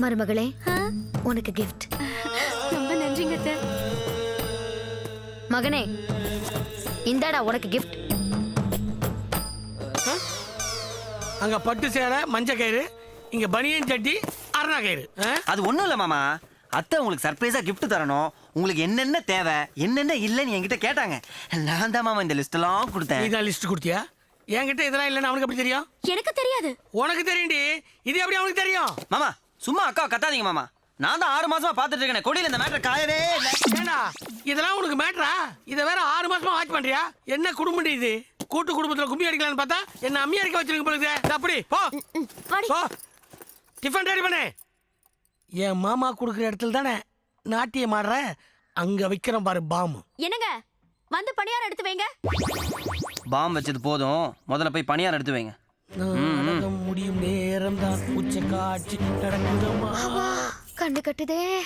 மருமகளே, உனக்கு gift. ரொம்ப நன்றிங்க அத்தை. மகனே, இந்தாடா உனக்கு gift. அங்க பட்டு சேலை மஞ்ச கயிறு, இங்க பனியன் சட்டி அரணா கயிறு. அது ஒண்ணும் இல்ல மாமா, அத்தை உங்களுக்கு சர்ப்ரைஸா gift தரணும். உங்களுக்கு என்னென்ன தேவை என்னென்ன இல்லைன்னு என்கிட்ட கேட்டாங்க. நான் தான் மாமா இந்த லிஸ்ட் எல்லாம் கொடுத்தேன். இதான் லிஸ்ட் கொடுத்தியா? என்கிட்ட இதெல்லாம் இல்லைன்னு அவனுக்கு எப்படி தெரியும்? எனக்கு தெரியாது. உனக்கு தெரியும்டி, இது எப்படி அவனுக்கு தெரியும்? மாமா சும்மா அக்காவை கத்தாதீங்க மாமா. நான் தான் 6 மாசமா பாத்துட்டு இருக்கேன், கொடியில இந்த மேட்டர் காயவே இல்லை. ஏண்டா இதெல்லாம் உனக்கு மேட்டரா? இதை வேற 6 மாசமா வாட்ச் பண்றியா? என்ன குடும்பம் இது? கூட்டு குடும்பத்துல கும்மி அடிக்கலான்னு பார்த்தா என்ன அம்மி அடிக்க வச்சிருக்க போல. அப்படி போ போ, டிஃபன் ரெடி பண்ணு. என் மாமா கொடுக்குற இடத்துல தானே நாட்டியம் ஆடுற, அங்க வைக்கிறோம் பாரு பாம்பு. என்னங்க, வந்து பணியாரம் எடுத்து வைங்க. பாம் வச்சது போதும், முதல்ல போய் பணியாரம் எடுத்து வைங்க. நாடகம் முடியும் நேரம் தான், உச்ச காட்சி நடக்குதம்மா. கண்ணு கட்டுதே.